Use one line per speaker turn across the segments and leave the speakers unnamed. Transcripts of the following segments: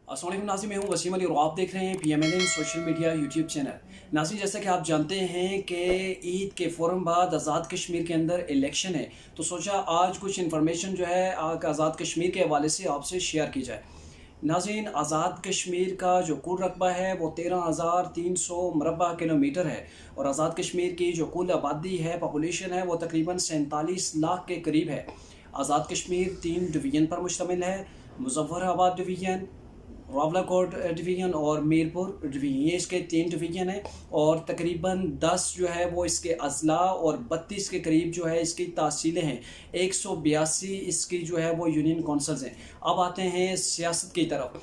अस्सलाम वालेकुम नाज़रीन, मैं हूं वसीम अली और आप देख रहे हैं PMNN social media YouTube channel. नाज़रीन, जैसा कि आप जानते हैं कि ईद के फ़ौरन बाद आज़ाद कश्मीर के अंदर इलेक्शन है, तो सोचा आज कुछ इन्फॉर्मेशन जो है आज़ाद कश्मीर के हवाले से आपसे शेयर की जाए। नाज़रीन, आज़ाद कश्मीर का जो कुल रकबा है वो 13,300 मरबा किलोमीटर है और आज़ाद कश्मीर की जो कुल आबादी है, पॉपुलेशन है, वो तकरीबन 47 लाख के करीब है। आज़ाद कश्मीर 3 डिवीज़न पर मुश्तमिल है: मुज़फ़्फ़राबाद डिवीज़न, रावलाकोट डिवीज़न और मीरपुर डिवीज़न। ये इसके 3 डिवीज़न हैं और तकरीबन 10 जो है वो इसके अज़ला और 32 के करीब जो है इसकी तहसीलें हैं। 182 इसकी जो है वो यूनियन कौंसल्स हैं। अब आते हैं सियासत की तरफ।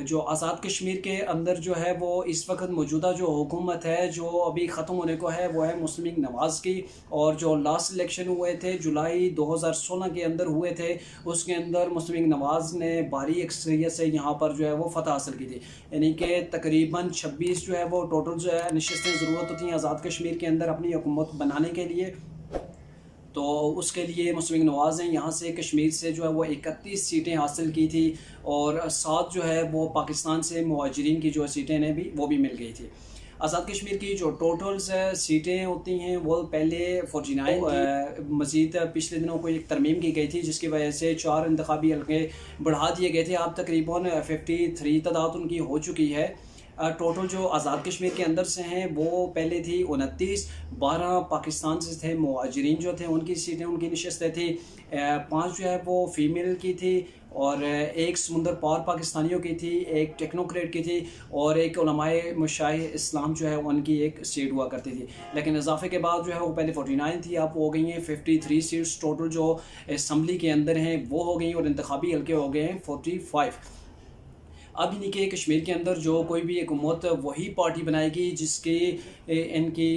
जो आज़ाद कश्मीर के अंदर जो है वो इस वक्त मौजूदा जो हुकूमत है जो अभी ख़त्म होने को है वो है मुस्लिम लीग नवाज़ की। और जो लास्ट इलेक्शन हुए थे जुलाई 2016 के अंदर हुए थे, उसके अंदर मुस्लिम लीग नवाज़ ने भारी अक्सरियत से यहाँ पर जो है वो फ़तह हासिल की थी। यानी कि तकरीबन 26 जो है वो टोटल जो है नशिस्तें ज़रूरत होती हैं आज़ाद कश्मीर के अंदर अपनी हुकूमत बनाने के लिए। तो उसके लिए मुस्लिम लीग नवाज़ ने यहाँ से कश्मीर से जो है वो 31 सीटें हासिल की थी और 7 जो है वो पाकिस्तान से मुहाजिरीन की जो सीटें ने भी वो भी मिल गई थी। आज़ाद कश्मीर की जो टोटल्स सीटें होती हैं वो पहले 49 थी। मज़ीद पिछले दिनों को एक तरमीम की गई थी जिसकी वजह से 4 इंतखाबी हल्के बढ़ा दिए गए थे। अब तकरीबन 53 तादाद उनकी हो चुकी है। टोटल जो आज़ाद कश्मीर के अंदर से हैं वो पहले थी 29, 12 पाकिस्तान से थे मुहाजिरीन जो थे उनकी सीटें उनकी नशस्तें थी। 5 जो है वो फ़ीमेल की थी और एक समुंदर पार पाकिस्तानियों की थी, एक टेक्नोक्रेट की थी और एक उलमाए मशाइख इस्लाम जो है उनकी एक सीट हुआ करती थी। लेकिन इजाफे के बाद जो है वो पहले 49 थी, अब हो गई हैं 53 सीट्स टोटल जो असम्बली के अंदर हैं वो हो गई और इंतखाबी हल्के हो गए हैं 45। अब इन्हीं के कश्मीर के अंदर जो कोई भी हुकूमत वही पार्टी बनाएगी जिसकी इनकी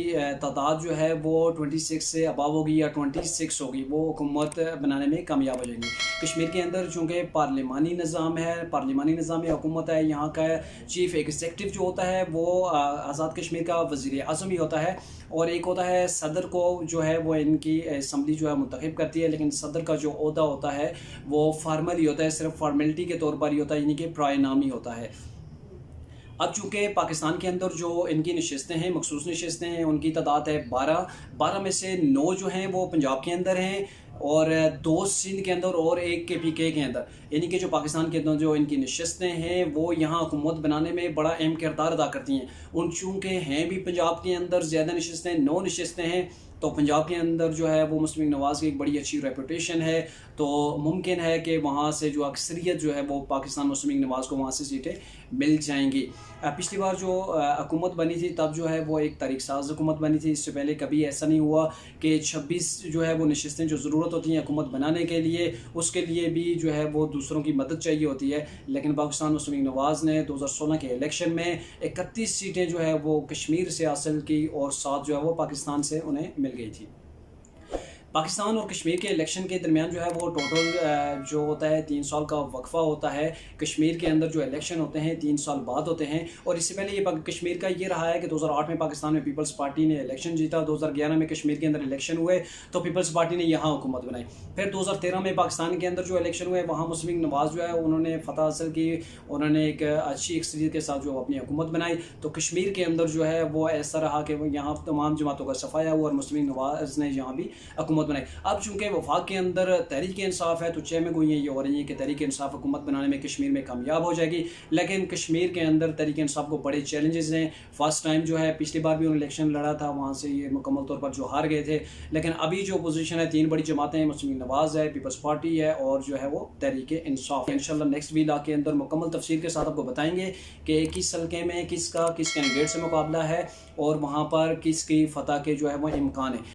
तादाद जो है वो 26 से अबव होगी या 26 होगी, वो हुकूमत बनाने में कामयाब हो जाएंगी। कश्मीर के अंदर चूँकि पार्लिमानी निज़ाम है, पार्लिमानी निज़ाम हुकूमत है, यहाँ का चीफ़ एग्जीक्यूटिव जो होता है वो आज़ाद कश्मीर का वज़ीर आज़म ही होता है और एक होता है सदर को जो है वो इनकी असम्बली जो है मुंतखब करती है। लेकिन सदर का जो ओहदा होता है वो फार्मल ही होता है, सिर्फ फार्मेलिटी के तौर पर ही होता है, यानी कि प्राय नाम ही होता है। अब चूँकि पाकिस्तान के अंदर जो इनकी नशिस्तें हैं, मखसूस नशिस्तें हैं, उनकी तादाद है 12 में से 9 जो हैं वो पंजाब के अंदर हैं और 2 सिंध के अंदर और 1 KPK के अंदर। यानी कि जो पाकिस्तान के अंदर जो इनकी नशिस्तें हैं वो यहाँ हुकूमत बनाने में बड़ा अहम किरदार अदा करती हैं। उन चूँकि हैं भी पंजाब के अंदर ज़्यादा नशिस्तें, 9 नशिस्तें हैं, तो पंजाब के अंदर जो है वो मुस्लिम लीग नवाज़ की एक बड़ी अच्छी रेपुटेशन है, तो मुमकिन है कि वहाँ से जो अक्सरियत जो है वो पाकिस्तान मुस्लिम लीग नवाज़ को वहाँ से सीटें मिल जाएंगी। पिछली बार जो हुकूमत बनी थी तब जो है वो एक तारीख साज हुकूमत बनी थी। इससे पहले कभी ऐसा नहीं हुआ कि 26 जो है वो नशिस्तें जो ज़रूरत होती हैं हुकूमत बनाने के लिए, उसके लिए भी जो है वो दूसरों की मदद चाहिए होती है। लेकिन पाकिस्तान मुस्लिम लीग नवाज़ ने 2016 के इलेक्शन में 31 सीटें जो है वो कश्मीर से हासिल की और 7 जो है वो पाकिस्तान से उन्हें मिल गई थी। पाकिस्तान और कश्मीर के इलेक्शन के दरमियान जो है वो टोटल जो होता है 3 साल का वक्फा होता है। कश्मीर के अंदर जो इलेक्शन होते हैं 3 साल बाद होते हैं और इससे पहले ये कश्मीर का ये रहा है कि 2008 में पाकिस्तान में पीपल्स पार्टी ने इलेक्शन जीता, 2011 में कश्मीर के अंदर इलेक्शन हुए तो पीपल्स पार्टी ने यहाँ हुकूमत बनाई। फिर 2013 में पाकिस्तान के अंदर जो इलेक्शन हुए वहाँ मुस्लिम लीग नवाज़ जो है उन्होंने फ़तह हासिल की, उन्होंने एक अच्छी अक्सरियत के साथ जो अपनी हुकूमत बनाई। तो कश्मीर के अंदर जो है वो ऐसा रहा कि यहाँ तमाम जमातों का सफ़ाया हुआ और मुस्लिम लीग नवाज़ ने यहाँ भी हुकूमत बनाई। अब चूँकि वफाक के अंदर तहरीक इंसाफ है तो चह में गोइयाँ ये हो रही हैं कि तहरीक इंसाफ हुकूमत बनाने में कश्मीर में कामयाब हो जाएगी। लेकिन कश्मीर के अंदर तहरीक इंसाफ को बड़े चैलेंजेस हैं। फर्स्ट टाइम जो है पिछली बार भी उन्होंने इलेक्शन लड़ा था, वहाँ से ये मुकम्मल तौर पर जो हार गए थे। लेकिन अभी जो पोजीशन है 3 बड़ी जमातें हैं, मुस्लिम लीग नवाज़ है, पीपल्स पार्टी है और जो है वो तहरीक इंसाफ। इंशाल्लाह नेक्स्ट वीडियो के अंदर मुकम्मल तफसील के साथ आपको बताएंगे कि किस हल्के में किस कैंडिडेट से मुकाबला है और वहाँ पर किसकी फतह के जो है वो इम्कान है।